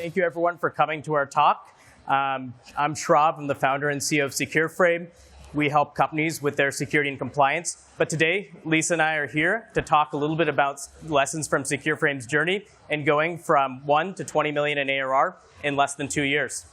Thank you, everyone, for coming to our talk. I'm Shrav. I'm the founder and CEO of SecureFrame. We help companies with their security and compliance. But today, Lisa and I are here to talk a little bit about lessons from SecureFrame's journey and going from 1 to 20 million in ARR in less than 2 years.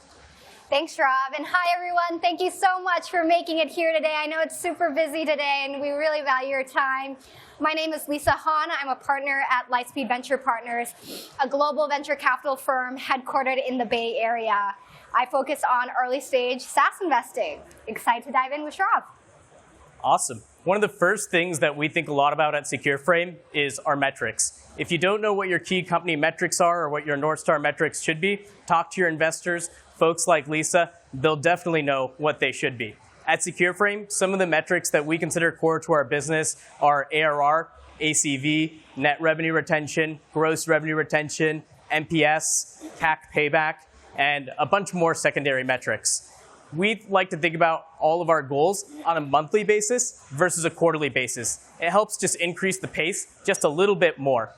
Thanks, Shrav. And hi, everyone. Thank you so much for making it here today. I know it's super busy today, and we really value your time. My name is Lisa Hahn. I'm a partner at Lightspeed Venture Partners, a global venture capital firm headquartered in the Bay Area. I focus on early-stage SaaS investing. Excited to dive in with Shrav. Awesome. One of the first things that we think a lot about at SecureFrame is our metrics. If you don't know what your key company metrics are or what your North Star metrics should be, talk to your investors. Folks like Lisa, they'll definitely know what they should be. At SecureFrame, some of the metrics that we consider core to our business are ARR, ACV, net revenue retention, gross revenue retention, NPS, CAC payback, and a bunch more secondary metrics. We like to think about all of our goals on a monthly basis versus a quarterly basis. It helps just increase the pace just a little bit more.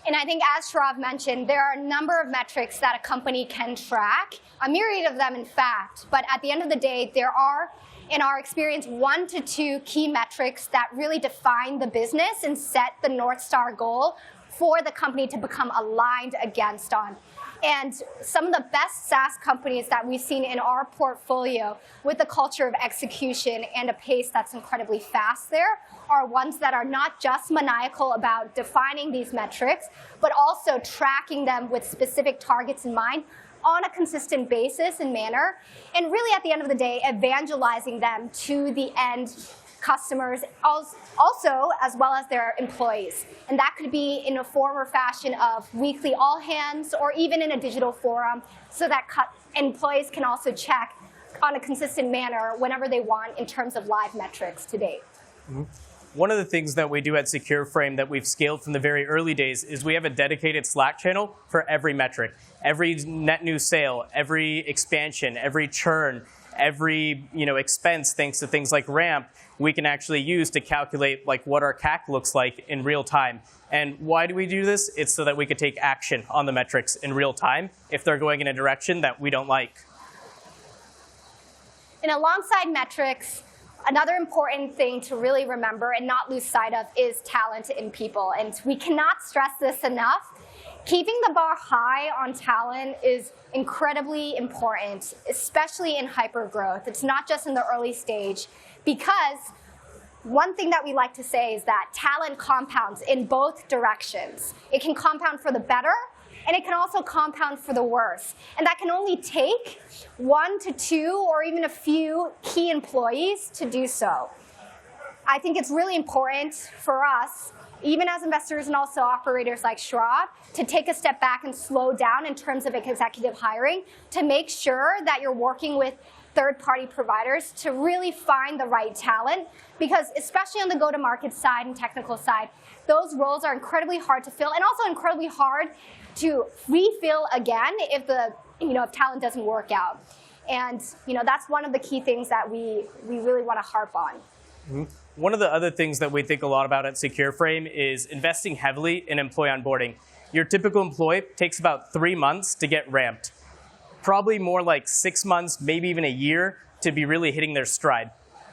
And I think, as Shrav mentioned, there are a number of metrics that a company can track, a myriad of them, in fact. But at the end of the day, there are, in our experience, 1 to 2 key metrics that really define the business and set the North Star goal for the company to become aligned against on. And some of the best SaaS companies that we've seen in our portfolio with a culture of execution and a pace that's incredibly fast there are ones that are not just maniacal about defining these metrics, but also tracking them with specific targets in mind on a consistent basis and manner, and really at the end of the day, evangelizing them to the end customers, also as well as their employees. And that could be in a form or fashion of weekly all hands or even in a digital forum so that employees can also check on a consistent manner whenever they want in terms of live metrics to date. Mm-hmm. One of the things that we do at SecureFrame that we've scaled from the very early days is we have a dedicated Slack channel for every metric. Every net new sale, every expansion, every churn, every expense, thanks to things like ramp, we can actually use to calculate what our CAC looks like in real time. And why do we do this? It's so that we could take action on the metrics in real time if they're going in a direction that we don't like. And alongside metrics, another important thing to really remember and not lose sight of is talent in people. And we cannot stress this enough. Keeping the bar high on talent is incredibly important, especially in hypergrowth. It's not just in the early stage, because one thing that we like to say is that talent compounds in both directions. It can compound for the better, and it can also compound for the worse. And that can only take 1 to 2 or even a few key employees to do so. I think it's really important for us, even as investors and also operators like Shrav, to take a step back and slow down in terms of executive hiring to make sure that you're working with third-party providers to really find the right talent, because especially on the go-to-market side and technical side, those roles are incredibly hard to fill and also incredibly hard to refill again if if talent doesn't work out. And that's one of the key things that we really want to harp on. Mm-hmm. One of the other things that we think a lot about at SecureFrame is investing heavily in employee onboarding. Your typical employee takes about 3 months to get ramped. Probably more like 6 months, maybe even a year, to be really hitting their stride.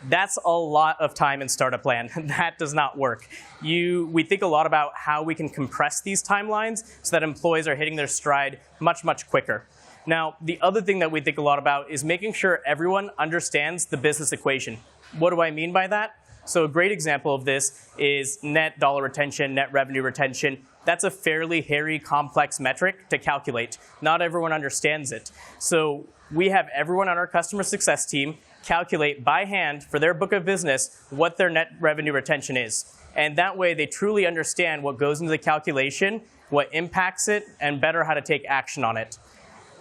That's a lot of time in startup land. That does not work. We think a lot about how we can compress these timelines so that employees are hitting their stride much, much quicker. Now, the other thing that we think a lot about is making sure everyone understands the business equation. What do I mean by that? So a great example of this is net dollar retention, net revenue retention. That's a fairly hairy, complex metric to calculate. Not everyone understands it. So we have everyone on our customer success team calculate by hand for their book of business what their net revenue retention is. And that way they truly understand what goes into the calculation, what impacts it, and better how to take action on it.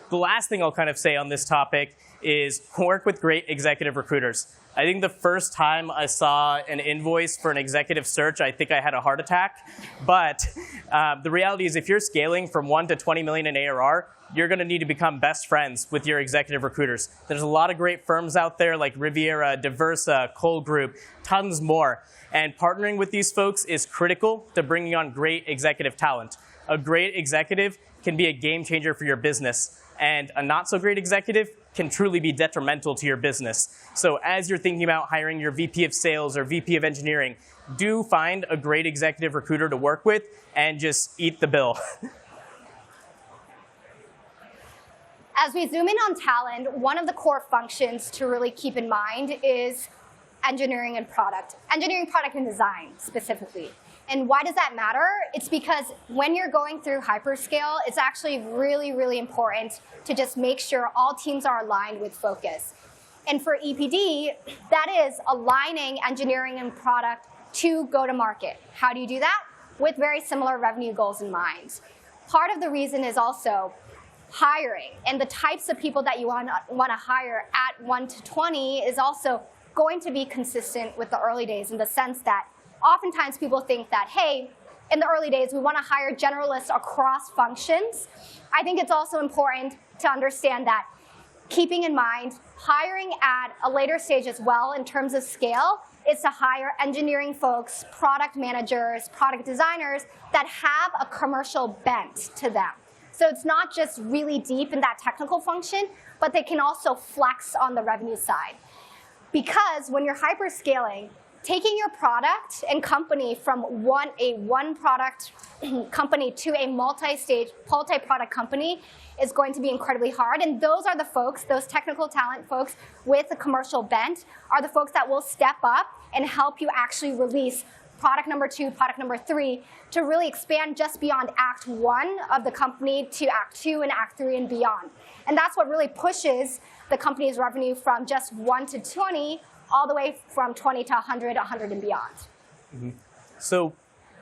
The last thing I'll kind of say on this topic is work with great executive recruiters. I think the first time I saw an invoice for an executive search, I think I had a heart attack. But the reality is if you're scaling from 1 to 20 million in ARR, you're going to need to become best friends with your executive recruiters. There's a lot of great firms out there like Riviera, Diversa, Cole Group, tons more. And partnering with these folks is critical to bringing on great executive talent. A great executive can be a game changer for your business, and a not so great executive can truly be detrimental to your business. So as you're thinking about hiring your VP of sales or VP of engineering, do find a great executive recruiter to work with and just eat the bill. As we zoom in on talent, one of the core functions to really keep in mind is engineering, product and design specifically. And why does that matter? It's because when you're going through hyperscale, it's actually really, really important to just make sure all teams are aligned with focus. And for EPD, that is aligning engineering and product to go to market. How do you do that? With very similar revenue goals in mind. Part of the reason is also hiring, and the types of people that you want to hire at 1 to 20 is also going to be consistent with the early days, in the sense that oftentimes people think that, hey, in the early days, we want to hire generalists across functions. I think it's also important to understand that, keeping in mind, hiring at a later stage as well in terms of scale is to hire engineering folks, product managers, product designers that have a commercial bent to them. So it's not just really deep in that technical function, but they can also flex on the revenue side. Because when you're hyperscaling, taking your product and company from a one product company to a multi-stage, multi-product company is going to be incredibly hard. And those are the folks, those technical talent folks with a commercial bent, are the folks that will step up and help you actually release product number 2, product number 3, to really expand just beyond Act 1 of the company to Act 2 and Act 3 and beyond. And that's what really pushes the company's revenue from just 1 to 20, all the way from 20 to 100, 100 and beyond. Mm-hmm. So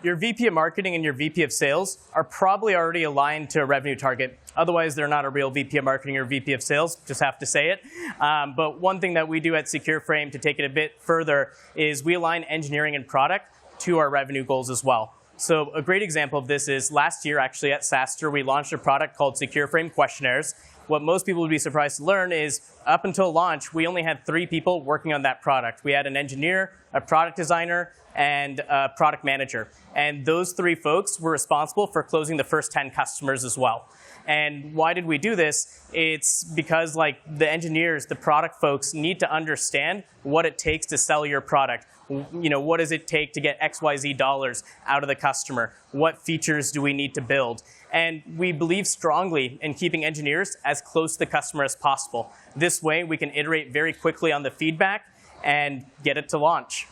your VP of marketing and your VP of sales are probably already aligned to a revenue target. Otherwise, they're not a real VP of marketing or VP of sales, just have to say it. But one thing that we do at SecureFrame to take it a bit further is we align engineering and product to our revenue goals as well. So a great example of this is last year, actually, at SaaStr, we launched a product called SecureFrame Questionnaires. What most people would be surprised to learn is up until launch, we only had 3 people working on that product. We had an engineer, a product designer, and a product manager. And those 3 folks were responsible for closing the first 10 customers as well. And why did we do this? It's because the engineers, the product folks need to understand what it takes to sell your product. What does it take to get XYZ dollars out of the customer? What features do we need to build? And we believe strongly in keeping engineers as close to the customer as possible. This way, we can iterate very quickly on the feedback and get it to launch.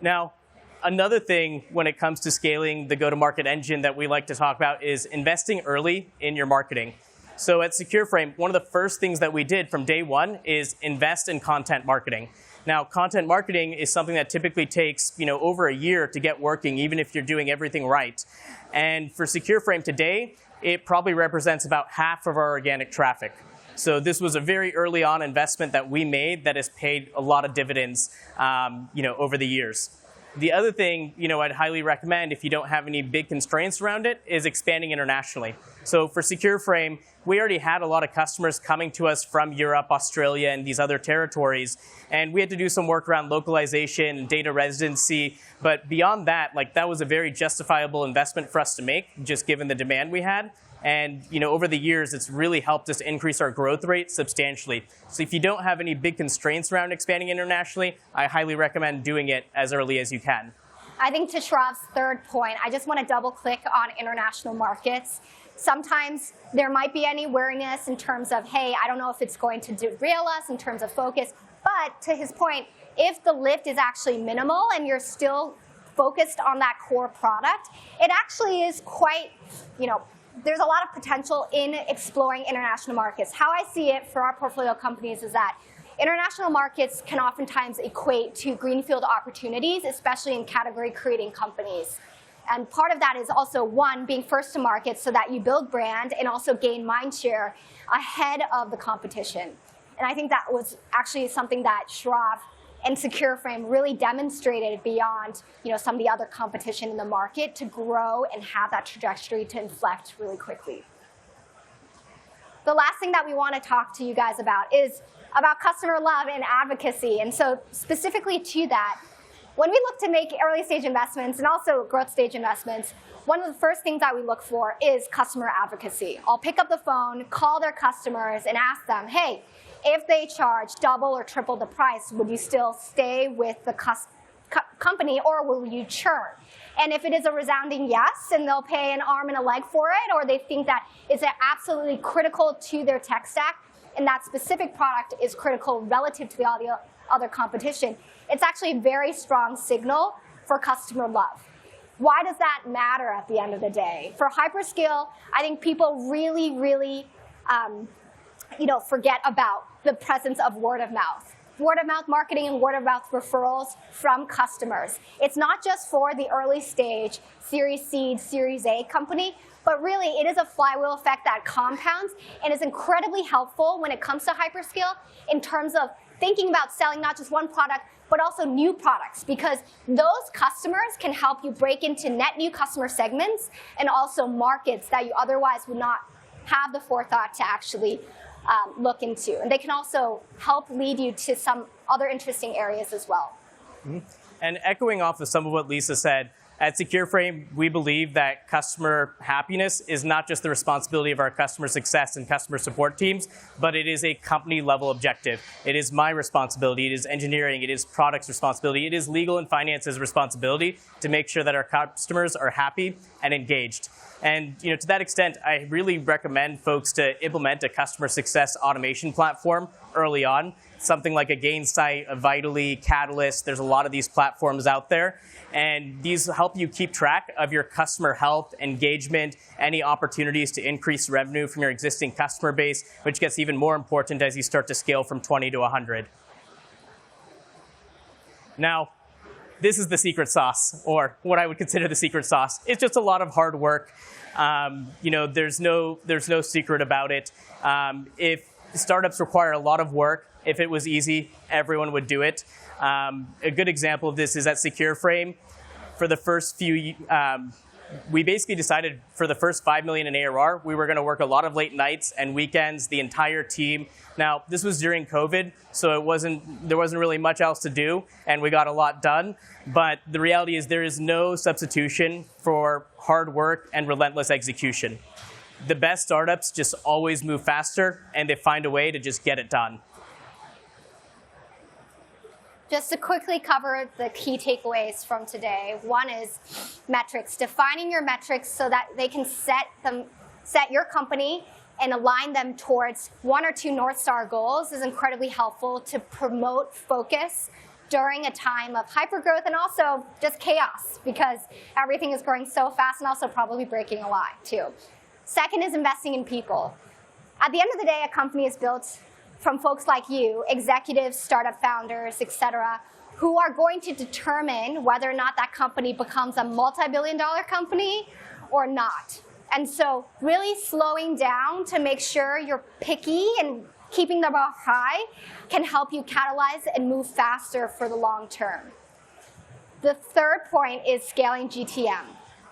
Now, another thing when it comes to scaling the go-to-market engine that we like to talk about is investing early in your marketing. So at SecureFrame, one of the first things that we did from day one is invest in content marketing. Now, content marketing is something that typically takes over a year to get working, even if you're doing everything right. And for SecureFrame today, it probably represents about half of our organic traffic. So this was a very early on investment that we made that has paid a lot of dividends over the years. The other thing I'd highly recommend, if you don't have any big constraints around it, is expanding internationally. So for SecureFrame, we already had a lot of customers coming to us from Europe, Australia, and these other territories. And we had to do some work around localization and data residency. But beyond that, that was a very justifiable investment for us to make, just given the demand we had. And over the years, it's really helped us increase our growth rate substantially. So if you don't have any big constraints around expanding internationally, I highly recommend doing it as early as you can. I think to Shrav's third point, I just want to double click on international markets. Sometimes there might be any wariness in terms of, hey, I don't know if it's going to derail us in terms of focus. But to his point, if the lift is actually minimal and you're still focused on that core product, it actually is quite, there's a lot of potential in exploring international markets. How I see it for our portfolio companies is that international markets can oftentimes equate to greenfield opportunities, especially in category-creating companies. And part of that is also, one, being first to market so that you build brand and also gain mind share ahead of the competition. And I think that was actually something that Shrav and SecureFrame really demonstrated beyond some of the other competition in the market to grow and have that trajectory to inflect really quickly. The last thing that we want to talk to you guys about is about customer love and advocacy. And so specifically to that, When we look to make early stage investments and also growth stage investments, one of the first things that we look for is customer advocacy. I'll pick up the phone, call their customers, and ask them, hey, if they charge double or triple the price, would you still stay with the company or will you churn? And if it is a resounding yes, and they'll pay an arm and a leg for it, or they think that it's absolutely critical to their tech stack, and that specific product is critical relative to all the other competition, it's actually a very strong signal for customer love. Why does that matter at the end of the day? For hyperscale, I think people really forget about the presence of word of mouth. Word of mouth marketing and word of mouth referrals from customers. It's not just for the early stage, Series Seed, Series A company, but really it is a flywheel effect that compounds and is incredibly helpful when it comes to hyperscale in terms of thinking about selling not just one product, but also new products, because those customers can help you break into net new customer segments and also markets that you otherwise would not have the forethought to actually look into. And they can also help lead you to some other interesting areas as well. Mm-hmm. And echoing off of some of what Lisa said, at SecureFrame, we believe that customer happiness is not just the responsibility of our customer success and customer support teams, but it is a company-level objective. It is my responsibility, it is engineering, it is product's responsibility, it is legal and finance's responsibility to make sure that our customers are happy and engaged. And to that extent, I really recommend folks to implement a customer success automation platform early on, something like a Gainsight, a Vitally, Catalyst. There's a lot of these platforms out there. And these help you keep track of your customer health, engagement, any opportunities to increase revenue from your existing customer base, which gets even more important as you start to scale from 20 to 100. Now, this is the secret sauce, or what I would consider the secret sauce. It's just a lot of hard work. There's no secret about it. If startups require a lot of work, if it was easy, everyone would do it. A good example of this is at SecureFrame. For the first few, we basically decided for the first $5 million in ARR, we were going to work a lot of late nights and weekends, the entire team. Now, this was during COVID, so there wasn't really much else to do, and we got a lot done. But the reality is there is no substitution for hard work and relentless execution. The best startups just always move faster, and they find a way to just get it done. Just to quickly cover the key takeaways from today. One is metrics. Defining your metrics so that they can set your company and align them towards one or two North Star goals is incredibly helpful to promote focus during a time of hypergrowth and also just chaos, because everything is growing so fast and also probably breaking a lot too. Second is investing in people. At the end of the day, a company is built from folks like you, executives, startup founders, et cetera, who are going to determine whether or not that company becomes a multi-billion-dollar company or not. And so really slowing down to make sure you're picky and keeping the bar high can help you catalyze and move faster for the long term. The third point is scaling GTM.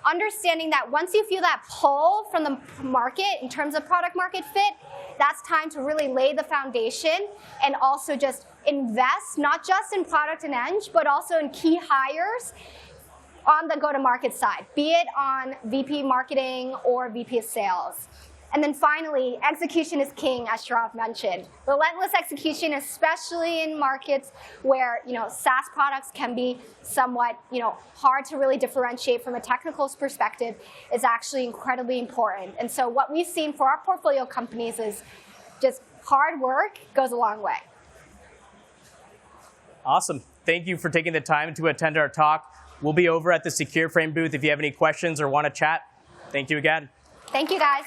Understanding that once you feel that pull from the market in terms of product market fit, that's time to really lay the foundation and also just invest, not just in product and eng, but also in key hires on the go-to-market side, be it on VP marketing or VP of sales. And then finally, execution is king, as Sharav mentioned. Relentless execution, especially in markets where SaaS products can be somewhat hard to really differentiate from a technical perspective, is actually incredibly important. And so what we've seen for our portfolio companies is just hard work goes a long way. Awesome. Thank you for taking the time to attend our talk. We'll be over at the SecureFrame booth if you have any questions or want to chat. Thank you again. Thank you, guys.